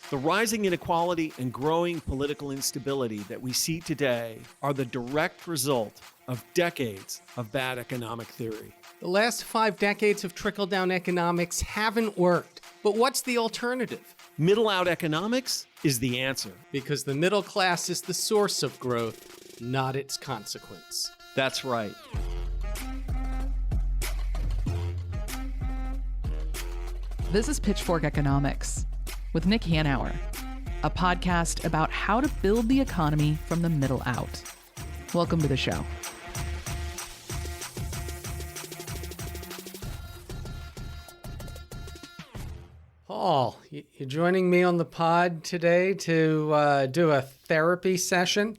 The rising inequality and growing political instability that we see today are the direct result of decades of bad economic theory. The last 5 decades of trickle-down economics haven't worked. But what's the alternative? Middle-out economics is the answer. Because the middle class is the source of growth, not its consequence. That's right. This is Pitchfork Economics with Nick Hanauer, a podcast about how to build the economy from the middle out. Welcome to the show. Paul, you're joining me on the pod today to do a therapy session?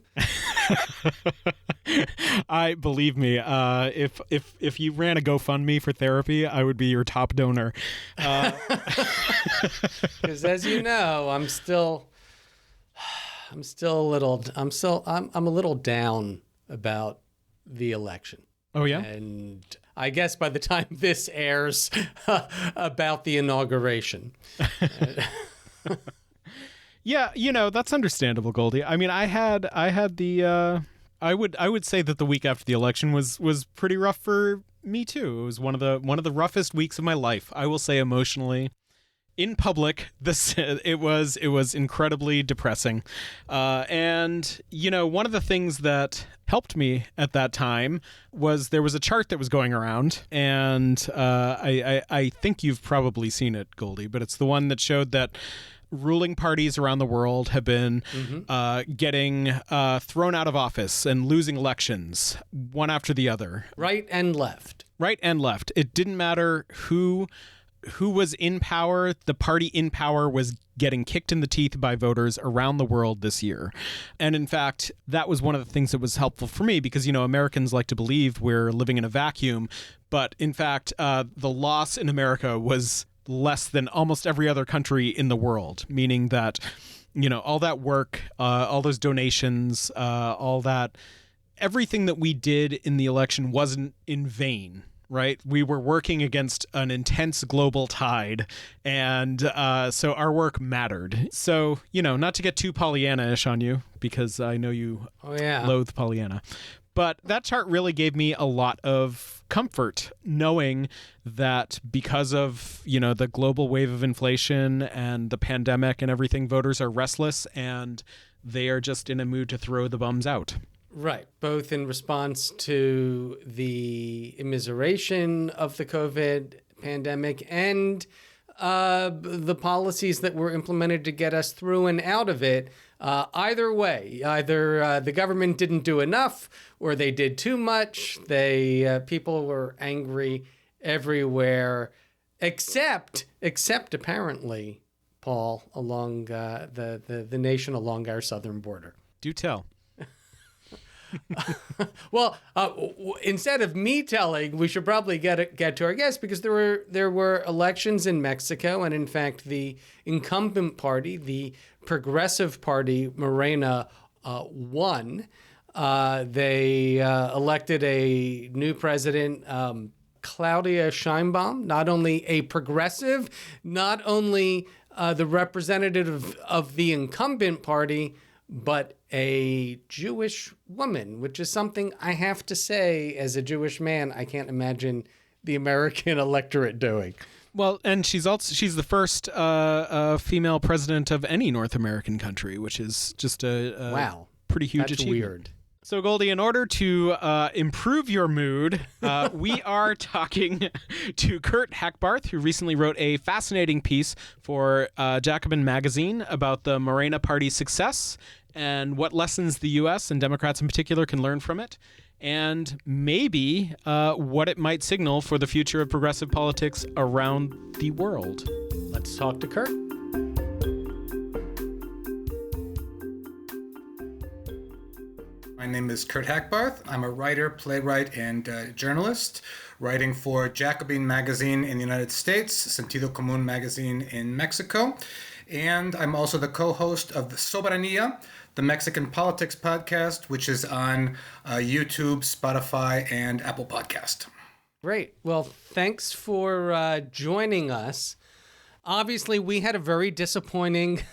Believe me, if you ran a GoFundMe for therapy, I would be your top donor. Because as you know, I'm a little down about the election. Oh yeah? And I guess by the time this airs, about the inauguration. Yeah, that's understandable, Goldie. I mean, I had the I would say that the week after the election was pretty rough for me too. It was one of the roughest weeks of my life. I will say emotionally. In public, it was incredibly depressing, and one of the things that helped me at that time was there was a chart that was going around, and I think you've probably seen it, Goldie, but it's the one that showed that ruling parties around the world have been getting thrown out of office and losing elections one after the other, right and left. It didn't matter who was in power. The party in power was getting kicked in the teeth by voters around the world this year. And in fact, that was one of the things that was helpful for me because, Americans like to believe we're living in a vacuum. But in fact, the loss in America was less than almost every other country in the world, meaning that, all that work, all those donations, all that, everything that we did in the election wasn't in vain. Right? We were working against an intense global tide, and so our work mattered. So, not to get too Pollyanna-ish on you, because I know you loathe Pollyanna, but that chart really gave me a lot of comfort, knowing that because of, the global wave of inflation and the pandemic and everything, voters are restless, and they are just in a mood to throw the bums out. Right, both in response to the immiseration of the COVID pandemic and the policies that were implemented to get us through and out of it. Either way, either the government didn't do enough or they did too much. People were angry everywhere, except apparently, Paul, along the nation along our southern border. Do tell. Well, instead of me telling, we should probably get to our guests because there were elections in Mexico, and in fact, the incumbent party, the Progressive Party, Morena, won. They elected a new president, Claudia Sheinbaum, not only a progressive, not only the representative of the incumbent party, but a Jewish woman, which is something I have to say as a Jewish man, I can't imagine the American electorate doing. Well, and she's the first female president of any North American country, which is just a pretty huge achievement. Weird. So, Goldie, in order to improve your mood, we are talking to Kurt Hackbarth, who recently wrote a fascinating piece for Jacobin Magazine about the Morena Party's success and what lessons the U.S. and Democrats in particular can learn from it, and maybe what it might signal for the future of progressive politics around the world. Let's talk to Kurt. My name is Kurt Hackbarth. I'm a writer, playwright, and journalist, writing for Jacobin Magazine in the United States, Sentido Común Magazine in Mexico, and I'm also the co-host of the Soberanía, the Mexican politics podcast, which is on YouTube, Spotify, and Apple Podcast. Great. Well, thanks for joining us. Obviously, we had a very disappointing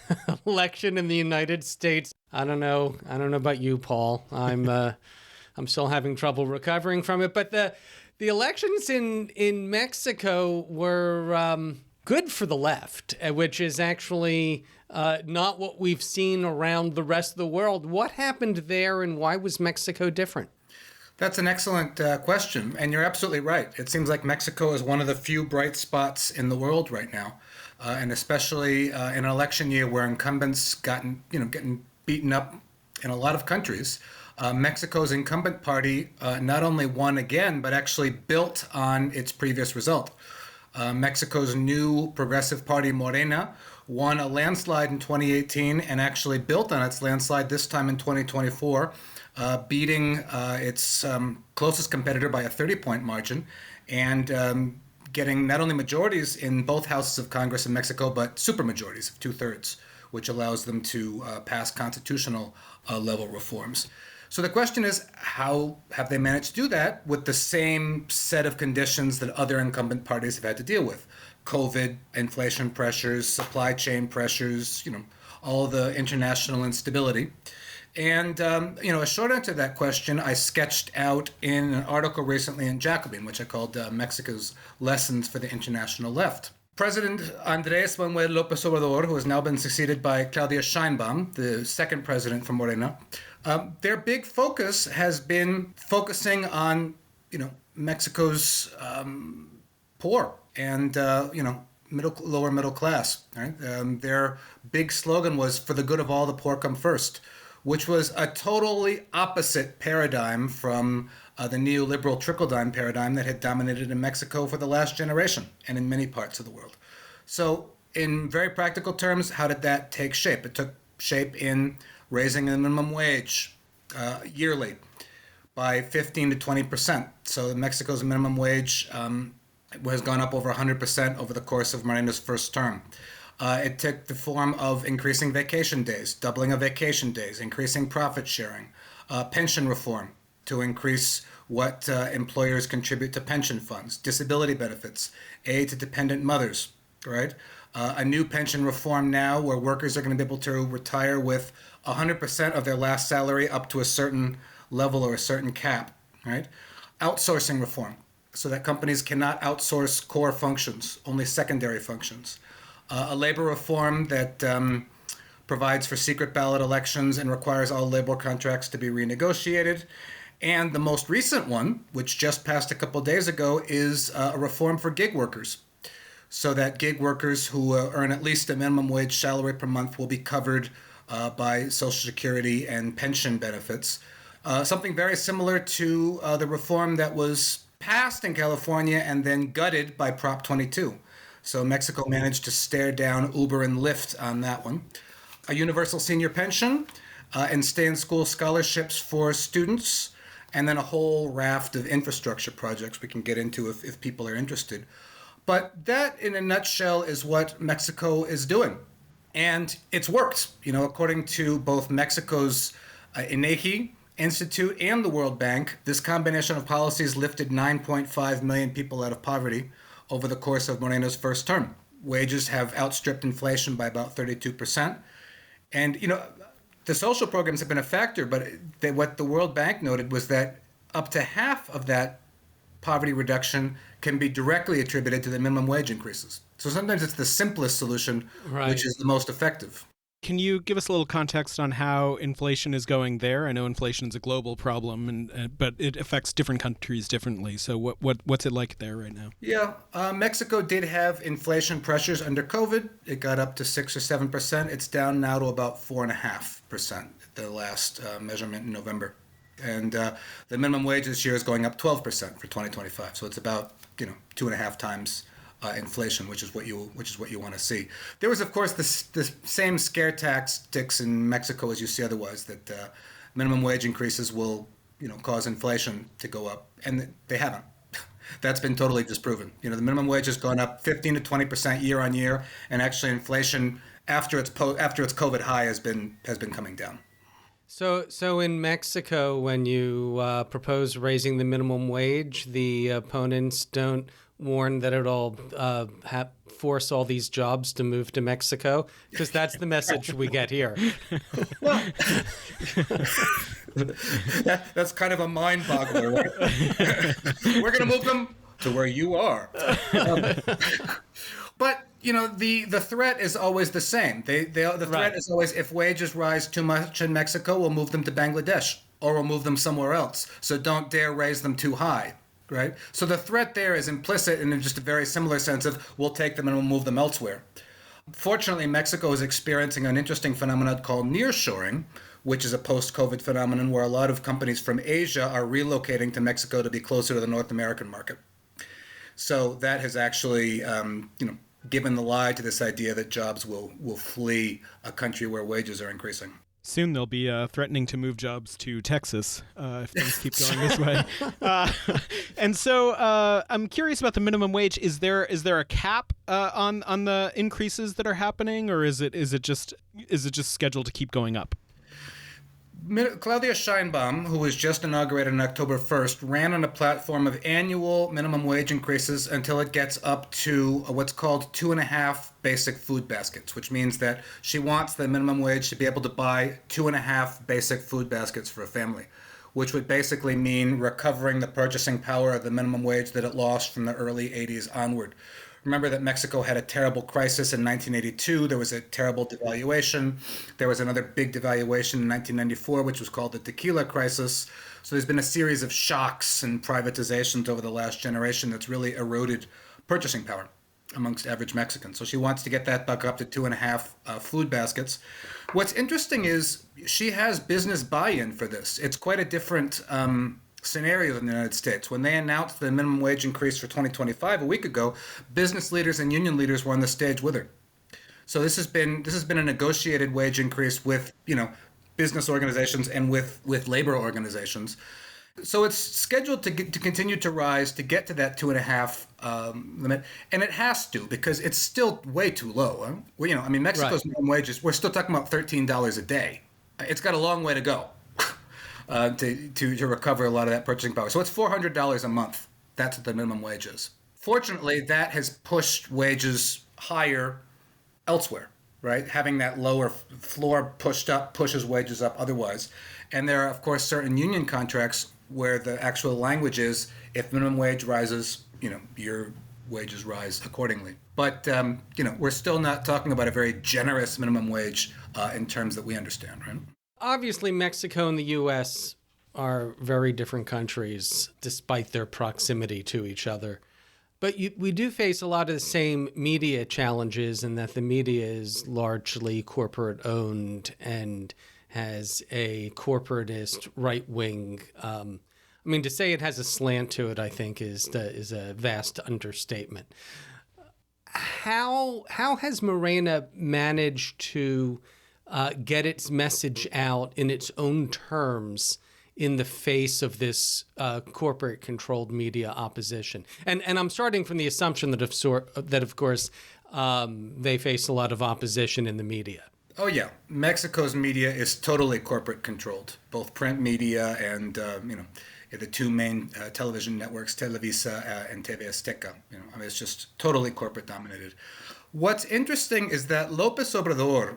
election in the United States. I don't know about you, Paul. I'm still having trouble recovering from it. But the elections in Mexico were good for the left, which is actually not what we've seen around the rest of the world. What happened there, and why was Mexico different? That's an excellent question, and you're absolutely right. It seems like Mexico is one of the few bright spots in the world right now, and especially in an election year where incumbents getting beaten up in a lot of countries. Mexico's incumbent party not only won again, but actually built on its previous result. Mexico's new progressive party, Morena, won a landslide in 2018 and actually built on its landslide this time in 2024. Beating its closest competitor by a 30-point margin and getting not only majorities in both houses of Congress in Mexico, but supermajorities of 2/3, which allows them to pass constitutional level reforms. So the question is, how have they managed to do that with the same set of conditions that other incumbent parties have had to deal with? COVID, inflation pressures, supply chain pressures, all the international instability. And, a short answer to that question I sketched out in an article recently in Jacobin, which I called Mexico's Lessons for the International Left. President Andrés Manuel López Obrador, who has now been succeeded by Claudia Sheinbaum, the second president from Morena, their big focus has been focusing on, Mexico's poor and, lower middle class. Right? Their big slogan was, "For the good of all, the poor come first," which was a totally opposite paradigm from the neoliberal trickle-down paradigm that had dominated in Mexico for the last generation and in many parts of the world. So in very practical terms, how did that take shape? It took shape in raising the minimum wage yearly by 15 to 20%. So Mexico's minimum wage has gone up over 100% over the course of Morena's first term. It took the form of increasing vacation days, doubling of vacation days, increasing profit sharing, pension reform to increase what employers contribute to pension funds, disability benefits, aid to dependent mothers, right? A new pension reform now where workers are going to be able to retire with 100% of their last salary up to a certain level or a certain cap, right? Outsourcing reform so that companies cannot outsource core functions, only secondary functions. A labor reform that provides for secret ballot elections and requires all labor contracts to be renegotiated. And the most recent one, which just passed a couple days ago, is a reform for gig workers, so that gig workers who earn at least a minimum wage salary per month will be covered by Social Security and pension benefits. Something very similar to the reform that was passed in California and then gutted by Prop 22. So Mexico managed to stare down Uber and Lyft on that one. A universal senior pension and stay-in-school scholarships for students, and then a whole raft of infrastructure projects we can get into if people are interested. But that, in a nutshell, is what Mexico is doing. And it's worked. According to both Mexico's INEGI Institute and the World Bank, this combination of policies lifted 9.5 million people out of poverty over the course of Morena's first term. Wages have outstripped inflation by about 32%. And, the social programs have been a factor, but what the World Bank noted was that up to half of that poverty reduction can be directly attributed to the minimum wage increases. So sometimes it's the simplest solution, right, which is the most effective. Can you give us a little context on how inflation is going there? I know inflation is a global problem, but it affects different countries differently. So what's it like there right now? Yeah, Mexico did have inflation pressures under COVID. It got up to 6 or 7%. It's down now to about 4.5%, the last measurement in November. And the minimum wage this year is going up 12% for 2025. So it's about 2.5 times inflation, which is what you want to see. There was, of course, the same scare tactics in Mexico as you see otherwise, that minimum wage increases will cause inflation to go up, and they haven't. That's been totally disproven. The minimum wage has gone up 15 to 20% year on year, and actually inflation after its COVID high has been coming down. So in Mexico, when you propose raising the minimum wage, the opponents don't warn that it'll force all these jobs to move to Mexico? Because that's the message we get here. That's kind of a mind boggler, right? We're going to move them to where you are. But, the threat is always the same. The threat is always, if wages rise too much in Mexico, we'll move them to Bangladesh or we'll move them somewhere else. So don't dare raise them too high, right? So the threat there is implicit in just a very similar sense of we'll take them and we'll move them elsewhere. Fortunately, Mexico is experiencing an interesting phenomenon called nearshoring, which is a post-COVID phenomenon where a lot of companies from Asia are relocating to Mexico to be closer to the North American market. So that has actually, given the lie to this idea that jobs will flee a country where wages are increasing. Soon they'll be threatening to move jobs to Texas if things keep going this way. And so I'm curious about the minimum wage. Is there a cap on the increases that are happening, or is it just scheduled to keep going up? Claudia Sheinbaum, who was just inaugurated on October 1st, ran on a platform of annual minimum wage increases until it gets up to what's called 2.5 basic food baskets, which means that she wants the minimum wage to be able to buy 2.5 basic food baskets for a family, which would basically mean recovering the purchasing power of the minimum wage that it lost from the early 80s onward. Remember that Mexico had a terrible crisis in 1982. There was a terrible devaluation. There was another big devaluation in 1994, which was called the tequila crisis. So there's been a series of shocks and privatizations over the last generation that's really eroded purchasing power amongst average Mexicans. So she wants to get that back up to 2.5 food baskets. What's interesting is she has business buy-in for this. It's quite a different scenario in the United States. When they announced the minimum wage increase for 2025 a week ago, business leaders and union leaders were on the stage with her. So this has been a negotiated wage increase with business organizations and with labor organizations. So it's scheduled to continue to rise to get to that 2.5 limit, and it has to because it's still way too low. Mexico's minimum wages, we're still talking about $13 a day. It's got a long way to go. To recover a lot of that purchasing power. So it's $400 a month. That's what the minimum wage is. Fortunately, that has pushed wages higher elsewhere, right? Having that lower floor pushed up pushes wages up otherwise. And there are, of course, certain union contracts where the actual language is, if minimum wage rises, your wages rise accordingly. But, we're still not talking about a very generous minimum wage in terms that we understand, right? Obviously, Mexico and the U.S. are very different countries, despite their proximity to each other. But we do face a lot of the same media challenges in that the media is largely corporate-owned and has a corporatist right-wing. To say it has a slant to it, I think, is a vast understatement. How has Morena managed to get its message out in its own terms in the face of this corporate-controlled media opposition? And I'm starting from the assumption that of course, they face a lot of opposition in the media. Oh, yeah. Mexico's media is totally corporate-controlled, both print media and, the two main television networks, Televisa and TV Azteca. It's just totally corporate-dominated. What's interesting is that López Obrador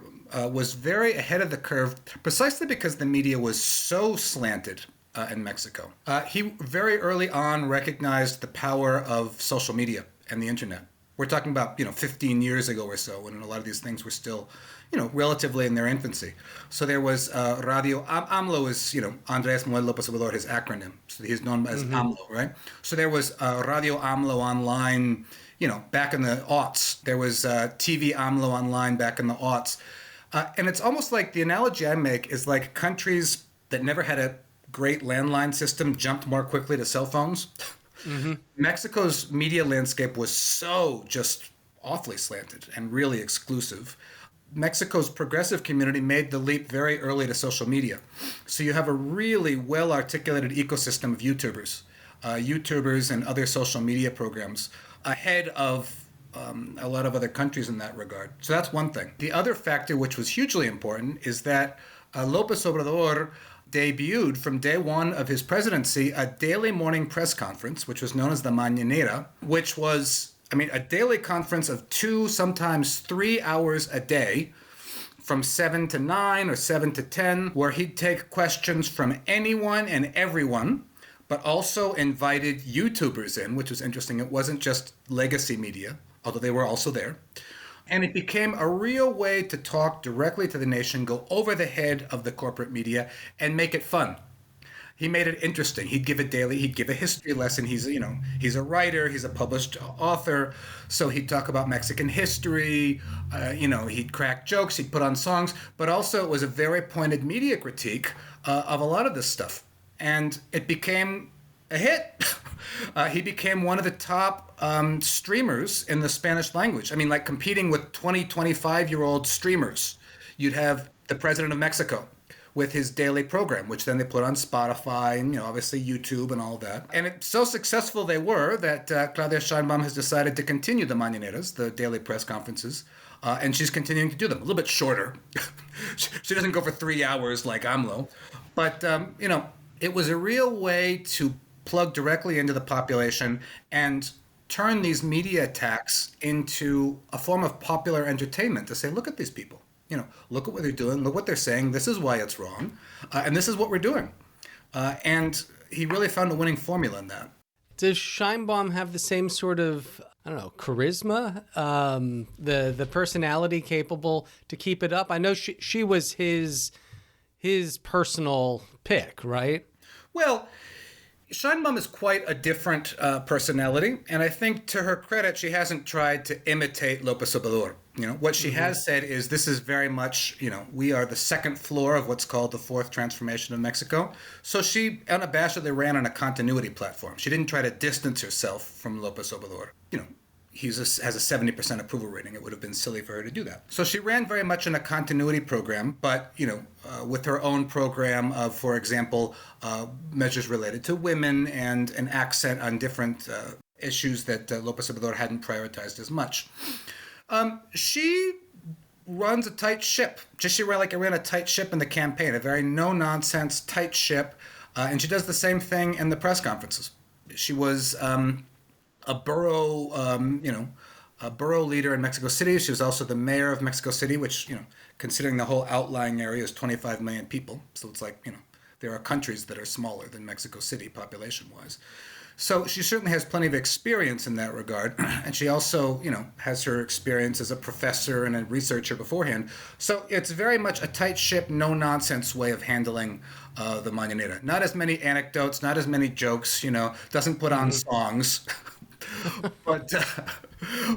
was very ahead of the curve precisely because the media was so slanted in Mexico. He very early on recognized the power of social media and the internet. We're talking about 15 years ago or so, when a lot of these things were still relatively in their infancy. So there was Radio AMLO is Andrés Manuel López Obrador, his acronym. So he's known as AMLO, right? So there was Radio AMLO online. Back in the aughts. There was TV AMLO online back in the aughts. And it's almost like the analogy I make is like countries that never had a great landline system jumped more quickly to cell phones. Mm-hmm. Mexico's media landscape was so just awfully slanted and really exclusive. Mexico's progressive community made the leap very early to social media. So you have a really well-articulated ecosystem of YouTubers and other social media programs ahead of a lot of other countries in that regard. So that's one thing. The other factor, which was hugely important, is that López Obrador debuted from day one of his presidency a daily morning press conference, which was known as the Mañanera, which was, a daily conference of 2, sometimes 3 hours a day, from 7 to 9 or 7 to 10, where he'd take questions from anyone and everyone, but also invited YouTubers in, which was interesting. It wasn't just legacy media, although they were also there. And it became a real way to talk directly to the nation, go over the head of the corporate media, and make it fun. He made it interesting. He'd give a history lesson. He's a writer, he's a published author, so he'd talk about Mexican history, he'd crack jokes, he'd put on songs, but also it was a very pointed media critique of a lot of this stuff. And it became a hit. He became one of the top streamers in the Spanish language. Competing with 25-year-old streamers. You'd have the president of Mexico with his daily program, which then they put on Spotify and, obviously YouTube and all that. And so successful they were that Claudia Sheinbaum has decided to continue the Mañaneras, the daily press conferences, and she's continuing to do them. A little bit shorter. She doesn't go for 3 hours like AMLO. But, it was a real way to plug directly into the population and turn these media attacks into a form of popular entertainment to say, look at these people. Look at what they're doing. Look what they're saying. This is why it's wrong. And this is what we're doing. And he really found a winning formula in that. Does Sheinbaum have the same sort of, charisma? The personality capable to keep it up? I know she was his personal pick, right? Well, Sheinbaum is quite a different personality, and I think to her credit, she hasn't tried to imitate López Obrador. What she has said is this is very much, we are the second floor of what's called the fourth transformation of Mexico. So she unabashedly ran on a continuity platform. She didn't try to distance herself from López Obrador. He has a 70% approval rating. It would have been silly for her to do that. So she ran very much in a continuity program, but, with her own program of, for example, measures related to women and an accent on different issues that López Obrador hadn't prioritized as much. She runs a tight ship. She ran a tight ship in the campaign, a very no-nonsense, tight ship, and she does the same thing in the press conferences. She was a borough leader in Mexico City. She was also the mayor of Mexico City, which, considering the whole outlying area is 25 million people. So it's like, there are countries that are smaller than Mexico City population-wise. So she certainly has plenty of experience in that regard. And she also, has her experience as a professor and a researcher beforehand. So it's very much a tight ship, no-nonsense way of handling the Mañanera. Not as many anecdotes, not as many jokes, doesn't put on songs.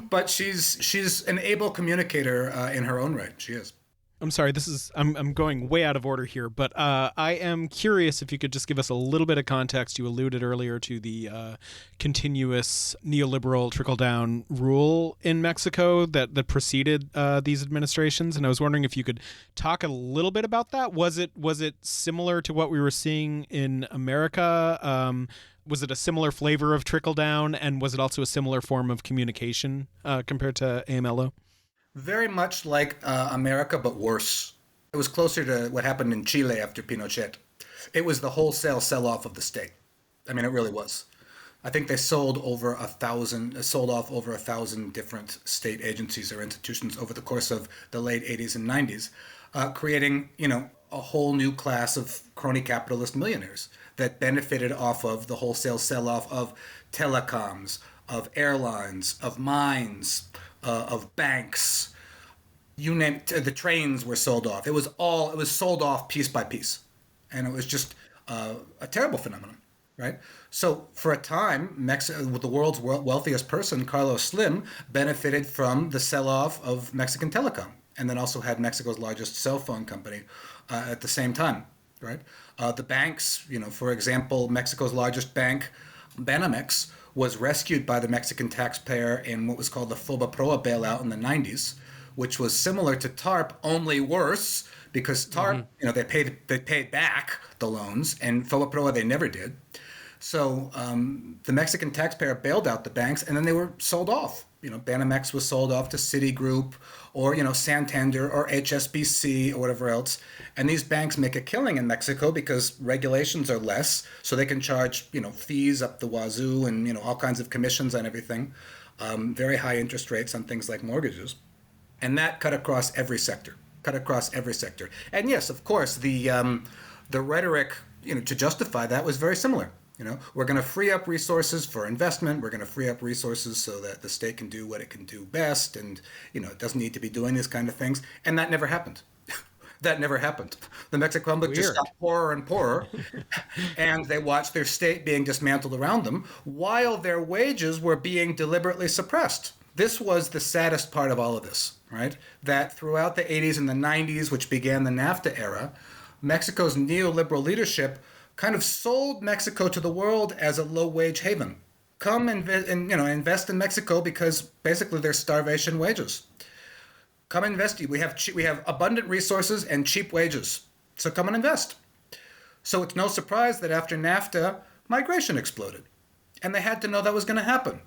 But she's an able communicator in her own right. She is. I'm sorry, I'm going way out of order here, but I am curious if you could just give us a little bit of context. You alluded earlier to the continuous neoliberal trickle-down rule in Mexico that preceded these administrations, and I was wondering if you could talk a little bit about that. Was it similar to what we were seeing in America? Was it a similar flavor of trickle-down, and was it also a similar form of communication compared to AMLO? Very much like America, but worse. It was closer to what happened in Chile after Pinochet. It was the wholesale sell-off of the state. It really was. I think they sold off over 1,000 different state agencies or institutions over the course of the late 80s and 90s, creating, a whole new class of crony capitalist millionaires that benefited off of the wholesale sell-off of telecoms, of airlines, of mines, of banks, you name it. The trains were sold off. It was sold off piece by piece, and it was just a terrible phenomenon, right? So for a time, the world's wealthiest person, Carlos Slim, benefited from the sell-off of Mexican Telecom, and then also had Mexico's largest cell phone company at the same time, right? The banks, for example, Mexico's largest bank, Banamex, was rescued by the Mexican taxpayer in what was called the Fobaproa bailout in the 90s, which was similar to TARP, only worse, because TARP, they paid back the loans, and Fobaproa they never did. So the Mexican taxpayer bailed out the banks, and then they were sold off. Banamex was sold off to Citigroup or, Santander or HSBC or whatever else. And these banks make a killing in Mexico because regulations are less, so they can charge, fees up the wazoo and, all kinds of commissions on everything, very high interest rates on things like mortgages. And that cut across every sector. And yes, of course, the rhetoric, to justify that was very similar. We're going to free up resources for investment. We're going to free up resources so that the state can do what it can do best. And, it doesn't need to be doing these kind of things. And that never happened. That never happened. The Mexican public just got poorer and poorer. And they watched their state being dismantled around them while their wages were being deliberately suppressed. This was the saddest part of all of this, right? That throughout the 80s and the 90s, which began the NAFTA era, Mexico's neoliberal leadership kind of sold Mexico to the world as a low-wage haven. Come and invest in Mexico because basically there's starvation wages. Come invest. We have abundant resources and cheap wages, so come and invest. So it's no surprise that after NAFTA, migration exploded, and they had to know that was going to happen.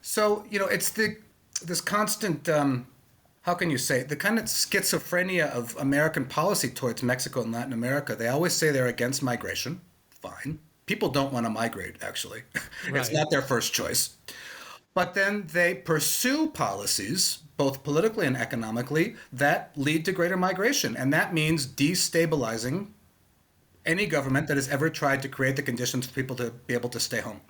So it's this constant. How can you say, the kind of schizophrenia of American policy towards Mexico and Latin America. They always say they're against migration. Fine. People don't want to migrate, actually. Right. It's not their first choice. But then they pursue policies, both politically and economically, that lead to greater migration. And that means destabilizing any government that has ever tried to create the conditions for people to be able to stay home.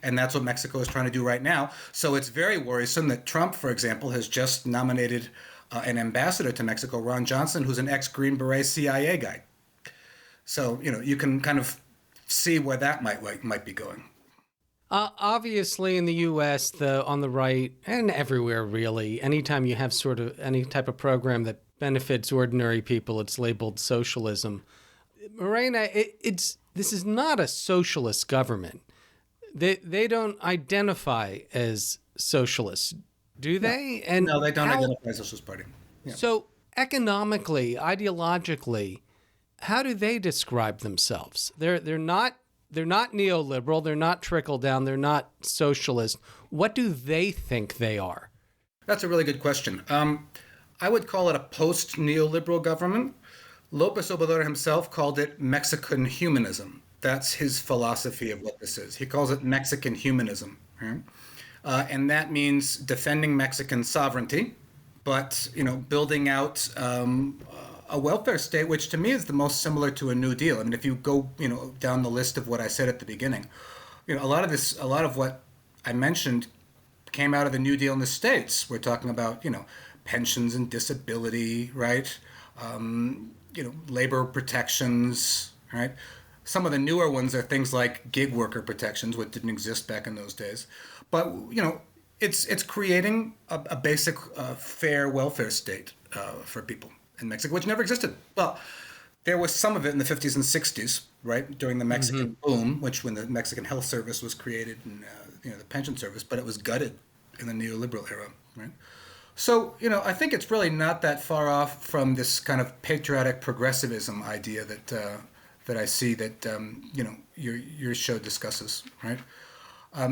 And that's what Mexico is trying to do right now. So it's very worrisome that Trump, for example, has just nominated an ambassador to Mexico, Ron Johnson, who's an ex-Green Beret CIA guy. So, you can kind of see where that might be going. Obviously, in the U.S., on the right, and everywhere really, anytime you have sort of any type of program that benefits ordinary people, it's labeled socialism. Morena, this is not a socialist government. They don't identify as socialists, do they? No, they don't identify as a socialist party. Yeah. So economically, ideologically, how do they describe themselves? They're not neoliberal. They're not trickle down. They're not socialist. What do they think they are? That's a really good question. I would call it a post-neoliberal government. López Obrador himself called it Mexican humanism. That's his philosophy of what this is. He calls it Mexican humanism. Right? And that means defending Mexican sovereignty, but building out a welfare state, which to me is the most similar to a New Deal. I mean, if you go down the list of what I said at the beginning, a lot of what I mentioned came out of the New Deal in the States. We're talking about pensions and disability, right? Labor protections, right? Some of the newer ones are things like gig worker protections, which didn't exist back in those days. But, it's creating a basic fair welfare state for people in Mexico, which never existed. Well, there was some of it in the 50s and 60s, right, during the Mexican boom, when the Mexican Health Service was created and, the pension service, but it was gutted in the neoliberal era, right? So, I think it's really not that far off from this kind of patriotic progressivism idea that I see that, your show discusses, right?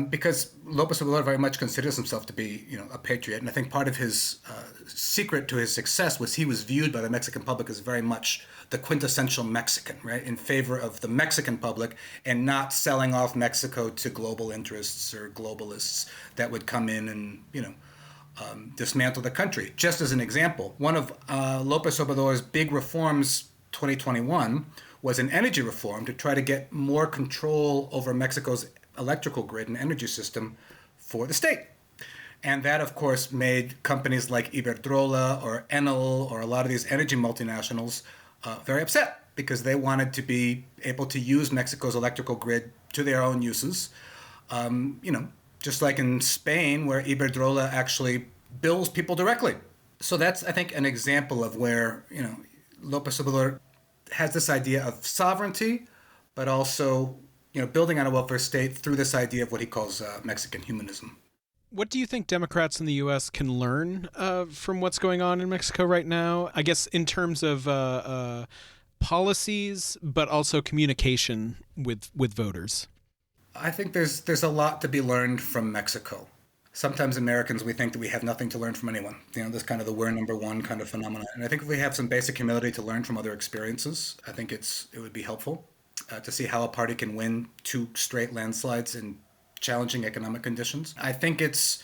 Because López Obrador very much considers himself to be, a patriot. And I think part of his secret to his success was he was viewed by the Mexican public as very much the quintessential Mexican, right? In favor of the Mexican public and not selling off Mexico to global interests or globalists that would come in and, dismantle the country. Just as an example, one of López Obrador's big reforms, 2021, was an energy reform to try to get more control over Mexico's electrical grid and energy system for the state. And that, of course, made companies like Iberdrola or Enel or a lot of these energy multinationals very upset because they wanted to be able to use Mexico's electrical grid to their own uses. Just like in Spain, where Iberdrola actually bills people directly. So that's, I think, an example of where, López Obrador has this idea of sovereignty, but also, building on a welfare state through this idea of what he calls Mexican humanism. What do you think Democrats in the U.S. can learn from what's going on in Mexico right now? I guess in terms of policies, but also communication with voters. I think there's a lot to be learned from Mexico. Sometimes Americans, we think that we have nothing to learn from anyone. This kind of the we're number one kind of phenomenon. And I think if we have some basic humility to learn from other experiences, I think it would be helpful to see how a party can win 2 straight landslides in challenging economic conditions. I think it's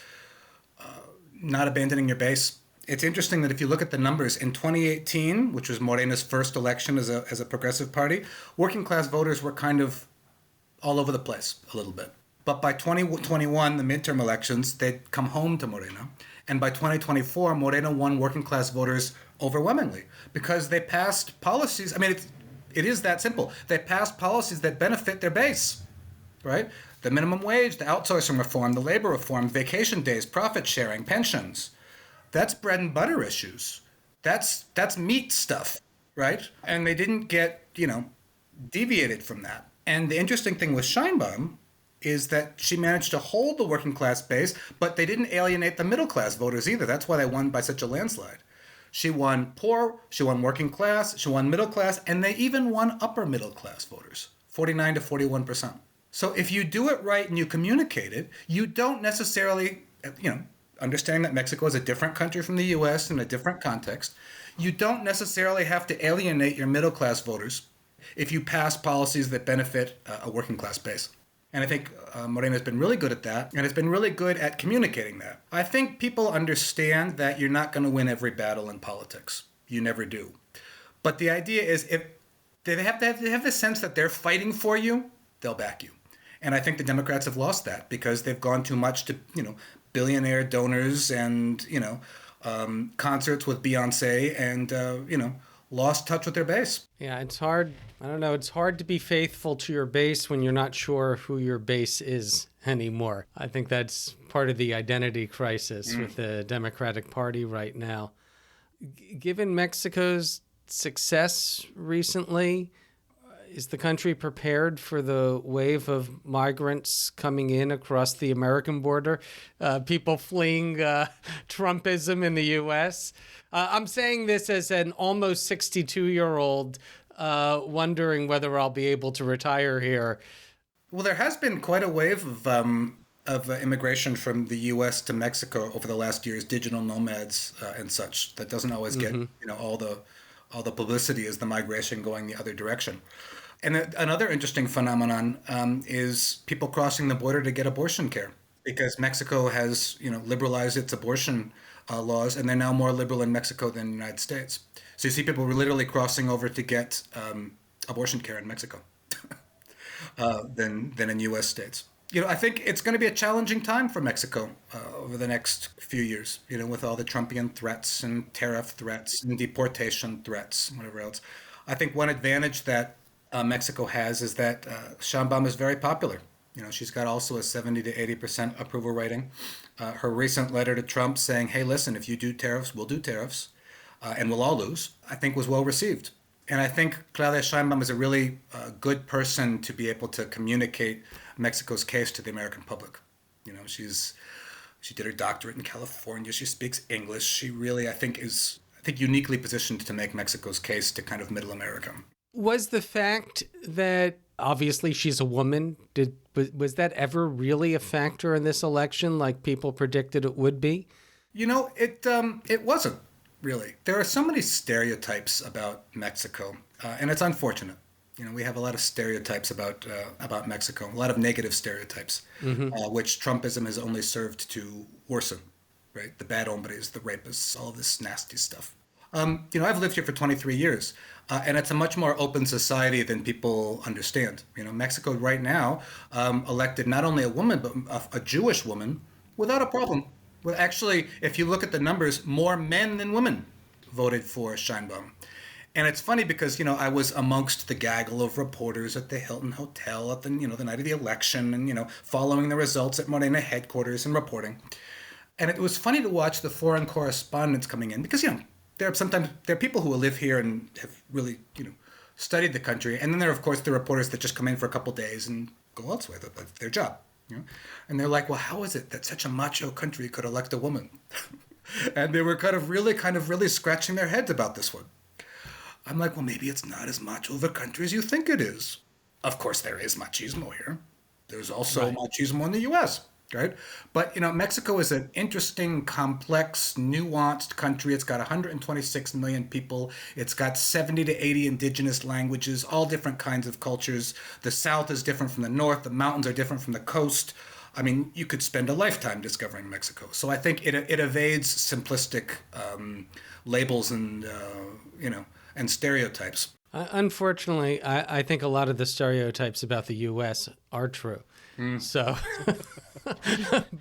not abandoning your base. It's interesting that if you look at the numbers, in 2018, which was Morena's first election as a progressive party, working class voters were kind of all over the place a little bit. But by 2021, the midterm elections, they'd come home to Morena. And by 2024, Morena won working class voters overwhelmingly because they passed policies. I mean, it is that simple. They passed policies that benefit their base, right? The minimum wage, the outsourcing reform, the labor reform, vacation days, profit sharing, pensions. That's bread and butter issues. That's meat stuff, right? And they didn't get, deviated from that. And the interesting thing with Sheinbaum is that she managed to hold the working class base, but they didn't alienate the middle class voters either. That's why they won by such a landslide. She won poor, she won working class, she won middle class, and they even won upper middle class voters, 49 to 41%. So if you do it right and you communicate it, you don't necessarily, understanding that Mexico is a different country from the US in a different context, you don't necessarily have to alienate your middle class voters if you pass policies that benefit a working class base. And I think Morena has been really good at that, and has been really good at communicating that. I think people understand that you're not going to win every battle in politics. You never do. But the idea is if they have the sense that they're fighting for you, they'll back you. And I think the Democrats have lost that because they've gone too much to, billionaire donors and, concerts with Beyonce and, lost touch with their base. Yeah, it's hard. I don't know. It's hard to be faithful to your base when you're not sure who your base is anymore. I think that's part of the identity crisis with the Democratic Party right now. Given Mexico's success recently, is the country prepared for the wave of migrants coming in across the American border? People fleeing Trumpism in the U.S.? I'm saying this as an almost 62-year-old wondering whether I'll be able to retire here. Well, there has been quite a wave of immigration from the U.S. to Mexico over the last years, digital nomads and such. That doesn't always get all the publicity as the migration going the other direction. And another interesting phenomenon is people crossing the border to get abortion care, because Mexico has liberalized its abortion laws, and they're now more liberal in Mexico than the United States. So you see people literally crossing over to get abortion care in Mexico than in U.S. states. I think it's going to be a challenging time for Mexico over the next few years, with all the Trumpian threats and tariff threats and deportation threats, whatever else. I think one advantage that Mexico has is that Sheinbaum is very popular. She's got also a 70 to 80% approval rating. Her recent letter to Trump saying, hey, listen, if you do tariffs, we'll do tariffs, and we'll all lose, I think was well received. And I think Claudia Sheinbaum is a really good person to be able to communicate Mexico's case to the American public. She did her doctorate in California. She speaks English. She really, I think, is uniquely positioned to make Mexico's case to kind of middle America. Was the fact that obviously she's a woman, was that ever really a factor in this election like people predicted it would be? It wasn't really. There are so many stereotypes about Mexico, and it's unfortunate. We have a lot of stereotypes about Mexico, a lot of negative stereotypes, which Trumpism has only served to worsen, right? The bad hombres, the rapists, all of this nasty stuff. I've lived here for 23 years, and it's a much more open society than people understand. Mexico right now elected not only a woman, but a Jewish woman without a problem. Well, actually, if you look at the numbers, more men than women voted for Sheinbaum. And it's funny because, I was amongst the gaggle of reporters at the Hilton Hotel at the night of the election and, following the results at Morena headquarters and reporting. And it was funny to watch the foreign correspondents coming in because, there are people who live here and have really, studied the country. And then there are, of course, the reporters that just come in for a couple days and go elsewhere. That's their job. And they're like, well, how is it that such a macho country could elect a woman? And they were kind of really scratching their heads about this one. I'm like, well, maybe it's not as macho of a country as you think it is. Of course, there is machismo here. There's also machismo in the U.S., right? But, Mexico is an interesting, complex, nuanced country. It's got 126 million people. It's got 70 to 80 indigenous languages, all different kinds of cultures. The South is different from the North. The mountains are different from the coast. I mean, you could spend a lifetime discovering Mexico. So I think it evades simplistic labels and stereotypes. Unfortunately, I think a lot of the stereotypes about the U.S. are true. So,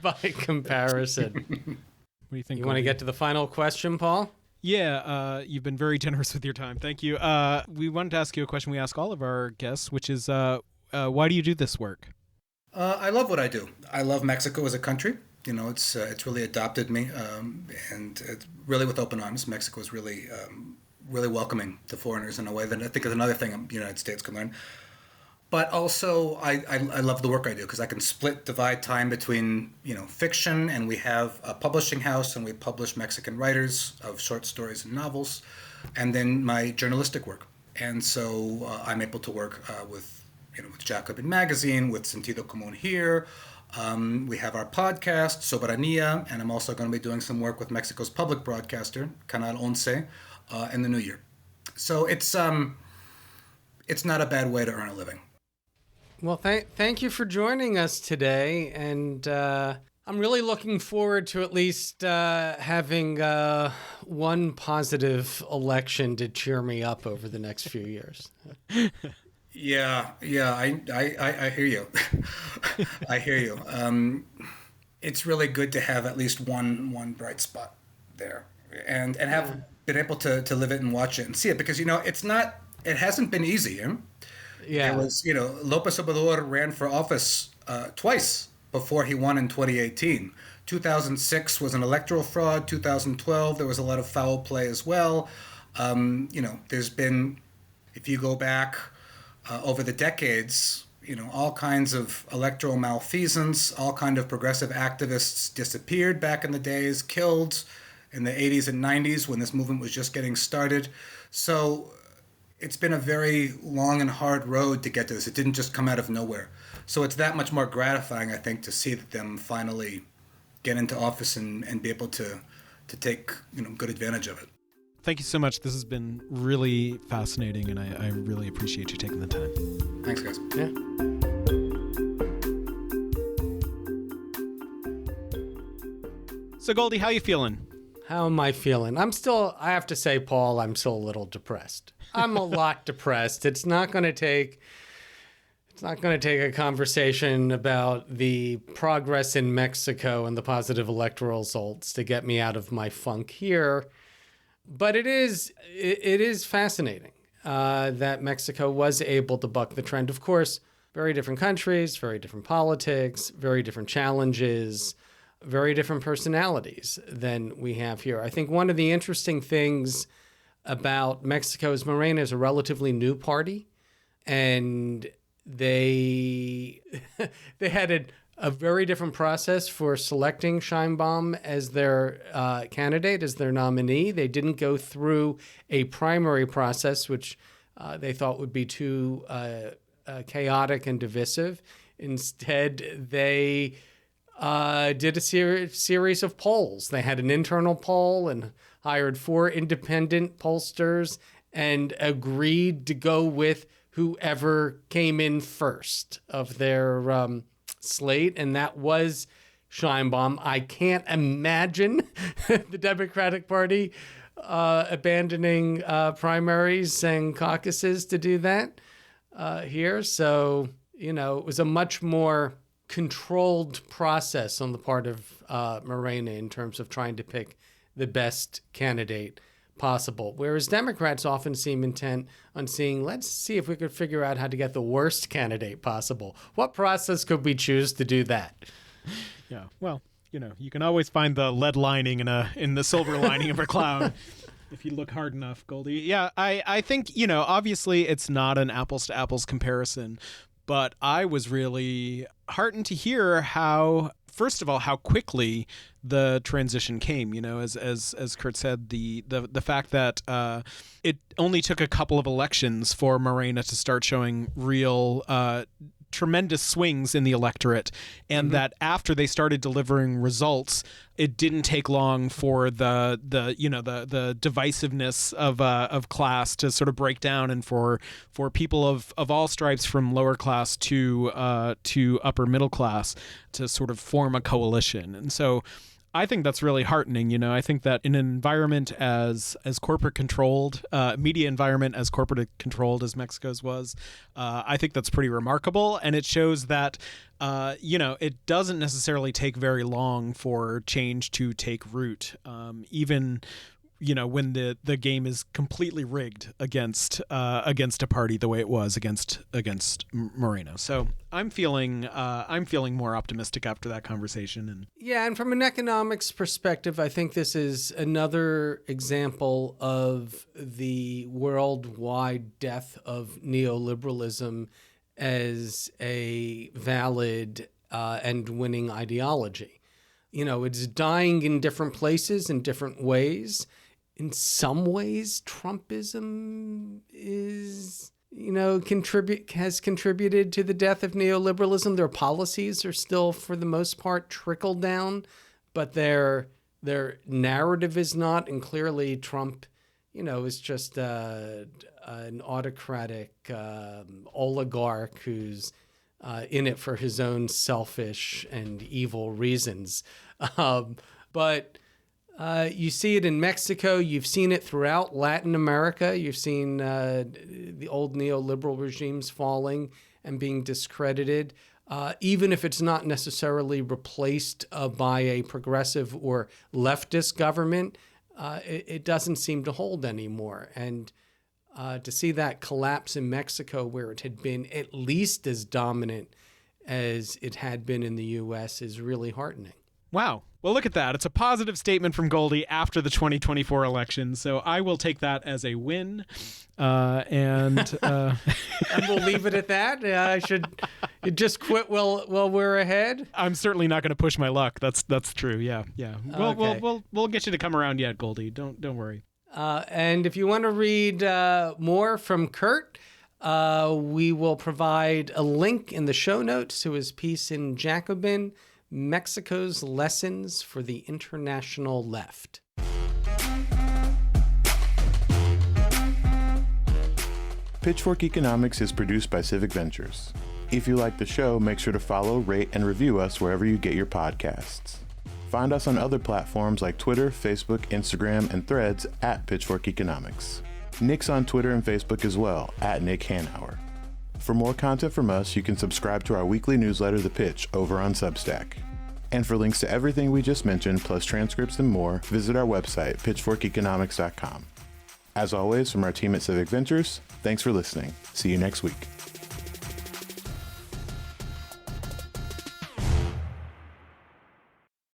by comparison. What do you think? You want to get to the final question, Paul? Yeah, you've been very generous with your time. Thank you. We wanted to ask you a question we ask all of our guests, which is, why do you do this work? I love what I do. I love Mexico as a country. It's really adopted me, and it's really with open arms. Mexico is really welcoming to foreigners in a way that I think is another thing the United States can learn. But also, I love the work I do because I can divide time between fiction, and we have a publishing house, and we publish Mexican writers of short stories and novels, and then my journalistic work. And so I'm able to work with Jacobin Magazine, with Sentido Común here. We have our podcast, Soberanía, and I'm also going to be doing some work with Mexico's public broadcaster, Canal 11, in the new year. So it's not a bad way to earn a living. Well, thank you for joining us today, and I'm really looking forward to at least having one positive election to cheer me up over the next few years. Yeah, I hear you. I hear you. It's really good to have at least one bright spot there, and have been able to live it and watch it and see it, because it hasn't been easy. Yeah. There was, López Obrador ran for office twice before he won in 2018. 2006 was an electoral fraud. 2012, there was a lot of foul play as well. There's been, if you go back over the decades, all kinds of electoral malfeasance, all kinds of progressive activists disappeared back in the days, killed in the 80s and 90s when this movement was just getting started. So it's been a very long and hard road to get to this. It didn't just come out of nowhere. So it's that much more gratifying, I think, to see them finally get into office and be able to take good advantage of it. Thank you so much. This has been really fascinating, and I really appreciate you taking the time. Thanks, guys. Yeah. So, Goldie, how you feeling? How am I feeling? I have to say, Paul, I'm still a little depressed. I'm a lot depressed. It's not going to take a conversation about the progress in Mexico and the positive electoral results to get me out of my funk here. But it is fascinating that Mexico was able to buck the trend. Of course, very different countries, very different politics, very different challenges, very different personalities than we have here. I think one of the interesting things about Mexico is Morena is a relatively new party, and they had a very different process for selecting Sheinbaum as their candidate, as their nominee. They didn't go through a primary process, which they thought would be too chaotic and divisive. Instead, they did a series of polls. They had an internal poll and hired 4 independent pollsters and agreed to go with whoever came in first of their slate, and that was Sheinbaum. I can't imagine the Democratic Party abandoning primaries and caucuses to do that here. So, it was a much more controlled process on the part of Morena in terms of trying to pick the best candidate possible. Whereas Democrats often seem intent on seeing, let's see if we could figure out how to get the worst candidate possible. What process could we choose to do that? Yeah, well, you can always find the lead lining in the silver lining of a cloud if you look hard enough, Goldie. Yeah, I think, obviously it's not an apples to apples comparison, but I was really heartened to hear first of all, how quickly the transition came. As Kurt said, the fact that it only took a couple of elections for Morena to start showing real tremendous swings in the electorate, and that after they started delivering results, it didn't take long for the divisiveness of class to sort of break down, and for people of all stripes from lower class to upper middle class to sort of form a coalition. And so I think that's really heartening. I think that in an environment as corporate controlled, media environment as corporate controlled as Mexico's was, I think that's pretty remarkable. And it shows that, it doesn't necessarily take very long for change to take root, even when the game is completely rigged against a party the way it was against Moreno. So I'm feeling more optimistic after that conversation. And from an economics perspective, I think this is another example of the worldwide death of neoliberalism as a valid and winning ideology. It's dying in different places in different ways. In some ways, Trumpism has contributed to the death of neoliberalism. Their policies are still, for the most part, trickle down, but their narrative is not. And clearly, Trump, is just an autocratic oligarch who's in it for his own selfish and evil reasons. But you see it in Mexico. You've seen it throughout Latin America. You've seen the old neoliberal regimes falling and being discredited, even if it's not necessarily replaced by a progressive or leftist government. It doesn't seem to hold anymore. And to see that collapse in Mexico, where it had been at least as dominant as it had been in the U.S., is really heartening. Wow. Well, look at that. It's a positive statement from Goldie after the 2024 election. So I will take that as a win. And we'll leave it at that. I should just quit while we're ahead. I'm certainly not going to push my luck. That's true. Yeah. Okay. We'll get you to come around yet, Goldie. Don't worry. And if you want to read more from Kurt, we will provide a link in the show notes to his piece in Jacobin, Mexico's Lessons for the International Left. Pitchfork Economics is produced by Civic Ventures. If you like the show, make sure to follow, rate, and review us wherever you get your podcasts. Find us on other platforms like Twitter, Facebook, Instagram, and Threads at Pitchfork Economics. Nick's on Twitter and Facebook as well, at Nick Hanauer. For more content from us, you can subscribe to our weekly newsletter, The Pitch, over on Substack. And for links to everything we just mentioned, plus transcripts and more, visit our website, pitchforkeconomics.com. As always, from our team at Civic Ventures, thanks for listening. See you next week.